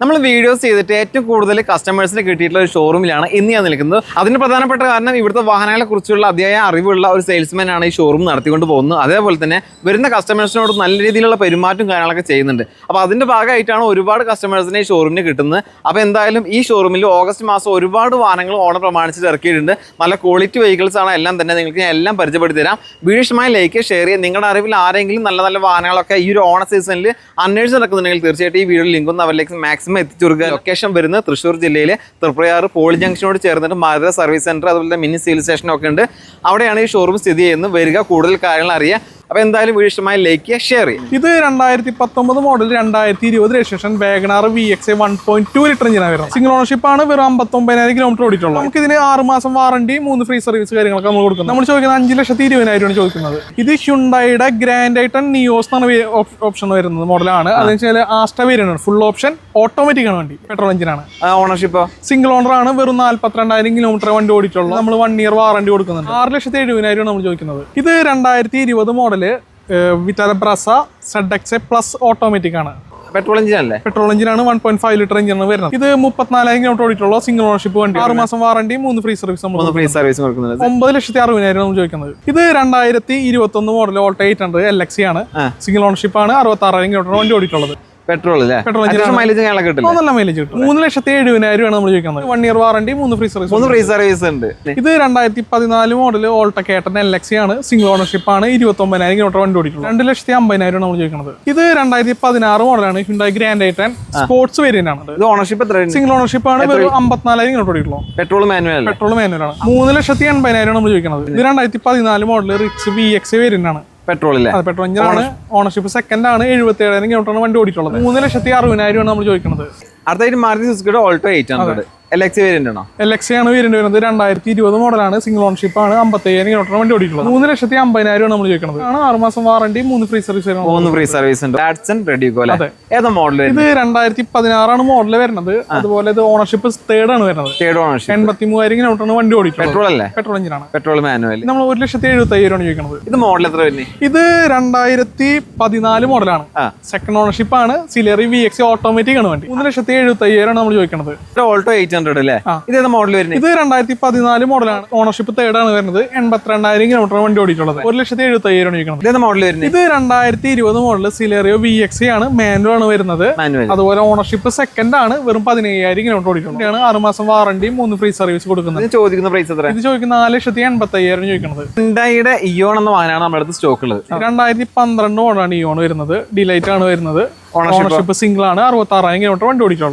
നമ്മൾ വീഡിയോസ് ചെയ്തിട്ട് ഏറ്റവും കൂടുതൽ കസ്റ്റമേഴ്സിന് കിട്ടിയിട്ടുള്ള ഒരു ഷോറൂമിലാണ് ഇന്ന് ഞാൻ നിൽക്കുന്നത്. അതിന് പ്രധാനപ്പെട്ട കാരണം ഇവിടുത്തെ വാഹനങ്ങളെ കുറിച്ചുള്ള അതിയായ അറിവുള്ള ഒരു സെയിൽസ്മാൻ ആണ് ഈ ഷോറൂം നടത്തിക്കൊണ്ട് പോകുന്നത്. അതേപോലെ തന്നെ വരുന്ന കസ്റ്റമേഴ്സിനോട് നല്ല രീതിയിലുള്ള പെരുമാറ്റവും കാര്യങ്ങളൊക്കെ ചെയ്യുന്നുണ്ട്. അപ്പോൾ അതിൻ്റെ ഭാഗമായിട്ടാണ് ഒരുപാട് കസ്റ്റമേഴ്സിനെ ഈ ഷോറൂമിന് കിട്ടുന്നത്. അപ്പോൾ എന്തായാലും ഈ ഷോറൂമിൽ ഓഗസ്റ്റ് മാസം ഒരുപാട് വാഹനങ്ങൾ ഓണം പ്രമാണിച്ചിട്ട് ഇറക്കിയിട്ടുണ്ട്. നല്ല ക്വാളിറ്റി വെഹിക്കിൾസ് ആണ് എല്ലാം തന്നെ. നിങ്ങൾക്ക് ഞാൻ എല്ലാം പരിചയപ്പെടുത്തി തരാം. വീഡിയോ ഇഷ്ടമായി ലൈക്ക് ഷെയർ ചെയ്യുക. നിങ്ങളുടെ അറിവിൽ ആരെങ്കിലും നല്ല നല്ല വാഹനങ്ങളൊക്കെ ഈ ഒരു ഓണ സീസണിൽ അന്വേഷിച്ച് നടക്കുന്നുണ്ടെങ്കിൽ തീർച്ചയായിട്ടും ഈ വീഡിയോ ലിങ്ക് ഒന്ന് അവരിലേക്ക് മാക്സിമം എത്തിച്ചു കൊടുക്കുക. ലൊക്കേഷൻ വരുന്നത് തൃശ്ശൂർ ജില്ലയിലെ തൃപ്രയാറ് പോളി ജംഗ്ഷനോട് ചേർന്നിട്ട് മാരുത സർവീസ് സെന്റർ അതുപോലെ മിനി സിവിൽ സ്റ്റേഷൻ ഒക്കെ ഉണ്ട്. അവിടെയാണ് ഈ ഷോറൂം സ്ഥിതി ചെയ്യുന്നത്. വരിക, കൂടുതൽ കാര്യങ്ങൾ അറിയാം. അപ്പോൾ എന്തായാലും വീഡിയോ ഇഷ്ടമായി ലൈക്ക് ചെയ്യുക, ഷെയർ ചെയ്യുക. ഇത് 2019 model 2020 registration WagonR VXA 1.2 litre എഞ്ചിനാണ് വരുന്നത്. സിംഗിൾ ഓണർഷിപ്പ് ആണ്. വെറും 59,000 കിലോമീറ്റർ ഓടിയിട്ടുള്ളത്. നമുക്ക് ഇതിന് 6 മാസം വാറണ്ടി, 3 ഫ്രീ സർവീസ് കാര്യങ്ങളൊക്കെ നമ്മൾ കൊടുക്കുന്നത്. നമ്മൾ ചോദിക്കുന്നത് 5,20,000 ചോദിക്കുന്നത്. ഇത് ഹ്യുണ്ടായിയുടെ ഗ്രാൻഡ് ഐട്ടൺ നിയോസ് എന്നാണ് ഓപ്ഷൻ വരുന്നത് മോഡലാണ്. അതെന്ന് വെച്ചാൽ ആസ്റ്റ വേരിയന്റ് ആണ്. ഫുൾ ഓപ്ഷൻ ഓട്ടോമാറ്റിക് ആണ് വണ്ടി. പെട്രോൾ എഞ്ചിനാണ്. ഓണർഷിപ്പ് സിംഗിൾ ഓണർ ആണ്. വെറും 42,000 കിലോമീറ്റർ വണ്ടി ഓടിയിട്ടുള്ളത്. നമ്മൾ 1 ഇയർ വാറണ്ടി കൊടുക്കുന്നുണ്ട്. 6,70,000 നമ്മൾ ചോദിക്കുന്നത്. ഇത് 2020 model Vitara Brezza ZXA plus automatic ആണ്. പെട്രോൾ എഞ്ചിൻ അല്ലേ? പെട്രോൾ എഞ്ചിനാണ്. 1.5 ലിറ്റർ എഞ്ചിനാണ് വരുന്നത്. ഇത് 34,000 കിലോമീറ്റർ ഓടിയിട്ടുള്ള സിംഗിൾ ഓണർഷിപ്പ് വണ്ടി. 6 മാസം വാറണ്ടി, 3 ഫ്രീ സർവീസ്. 9,60,000 നമ്മൾ ചോദിക്കുന്നത്. ഇത് 2021 മോഡൽ ഓൾട്ടോ 800 LXE ആണ്. സിംഗിൾ ഓണർഷിപ്പ് ആണ്. 66,000 കിലോമീറ്റർ വണ്ടി ഓടിയിട്ടുള്ളത്. പെട്രോൾ പെട്രോൾ മൈലേജ് കിട്ടും. നല്ല മൈലേജ് കിട്ടും. 3,70,000 നമ്മൾ ചോദിക്കുന്നത്. 1 ഇയർ വാറണ്ടി, 3 ഫ്രീ സർവീസ് ഉണ്ട്. ഇത് 2014 മോഡൽ ഓൾട്ടോ കേട്ടൻ LXE ആണ്. സിംഗിൾ ഓണർഷിപ്പ് ആണ്. 29,000 കിലോമീറ്റർ വണ്ടി ഓടിയിട്ടുള്ളത്. 2,50,000 നമ്മൾ ചോദിക്കുന്നത്. ഇത് 2016 മോഡലാണ്. ഹ്യുണ്ടായി ഗ്രാൻഡ് ഐട്ടൺ സ്പോർട്സ് വേരിയന്റ് ആണ്. ഓണർഷിപ്പ് സിംഗിൾ ഓണർഷിപ്പ് ആണ്. 54,000 കിലോമീറ്റർ ഓടിയിട്ടുള്ളൂ. പെട്രോൾ മാനുവൽ ആണ്. 3,80,000 നമ്മൾ ചോദിക്കുന്നത്. ഇത് 2014 മോഡൽ റിച്ച് VXA വേരിയന്റ് ആണ്. പെട്രോൾ പെട്രോൾ എഞ്ചിനാണ്. ഓണർഷിപ്പ് സെക്കൻഡ് ആണ്. 77,000 കിലോമീറ്റർ വണ്ടി ഓടിയിട്ടുള്ളത്. 3,60,000 നമ്മൾ ചോദിക്കുന്നത്. അടുത്തായിട്ട് മാരുതി സുസുക്കിയുടെ ഓൾട്ടോ 800 LXE വേരിയന്റ് ആണോ? LXE ആണ് വേരിയന്റ് വരുന്നത്. 2020 മോഡലാണ്. സിംഗിൾ ഓണർഷിപ്പ് ആണ്. 55,000 കിലോമീറ്റർ വണ്ടി ഓടിയിട്ടുള്ളത്. 3,50,000 നമ്മൾ ചോദിക്കുന്നത്. 6 മാസം warranty, 3 free service. 3 free service ഉണ്ട്. ഏതാ മോഡൽ? ഇത് 2016 ആണ് മോഡൽ വരുന്നത്. അതുപോലെ ഇത് ഓണർഷിപ്പ് തേർഡ് ആണ് വരുന്നത്. 83,000 കിലോമീറ്റർ വണ്ടി ഓടിയിട്ടുള്ളത്. പെട്രോൾ അല്ലേ? പെട്രോൾ എഞ്ചിനാണ്. Petrol manual. നമ്മൾ 1,70,000 ചോദിക്കുന്നത്. ഇത് മോഡൽ എത്ര വരുന്നത്? ഇത് 2014 മോഡലാണ്. സെക്കൻഡ് ഓണർഷിപ്പ് ആണ്. സിലേറി VXA ഓട്ടോമാറ്റിക് ആണ് വണ്ടി. 3,70,000 നമ്മൾ ചോദിക്കുന്നത്. ഓൾട്ടോ 800 അല്ലേ? ഇതേതാ മോഡൽ വരുന്നത്? ഇത് 2014 മോഡലാണ്. ഓണർഷിപ്പ് തേർഡ് ആണ് വരുന്നത്. 82,000 കിലോമീറ്റർ വണ്ടി ഓടിയിട്ടുള്ളത്. 1,70,000 ചോദിക്കുന്നത്. ഇതേതാ മോഡൽ വരുന്നത്? ഇത് 2020 മോഡൽ സിലേറിയോ VXA ആണ്. മാനുവൽ ആണ് വരുന്നത്. അതുപോലെ ഓണർഷിപ്പ് സെക്കൻഡ് ആണ്. വെറും 15,000 കിലോമീറ്റർ ഓടിയിട്ടുള്ളത്. 6 മാസം വാറണ്ടി, 3 ഫ്രീ സർവീസ് കൊടുക്കുന്നത്. ചോദിക്കുന്ന പ്രൈസ് എത്ര? ഇത് ചോദിക്കുന്ന 4,80,000 ചോദിക്കുന്നത്. ഹ്യുണ്ടായിയുടെ ഇയോൺ എന്ന വാഹനമാണ് നമ്മുടെ അടുത്ത് സ്റ്റോക്ക് ഉള്ളത്. 2012 മോഡലാണ് ഇയോൺ വരുന്നത്. ഡിലൈറ്റ് ആണ് വരുന്നത്. ഓണർഷിപ്പ് സിംഗിൾ ആണ്. 66,000 കിലോമീറ്റർ വണ്ടി ഓടിയിട്ടുള്ളത്.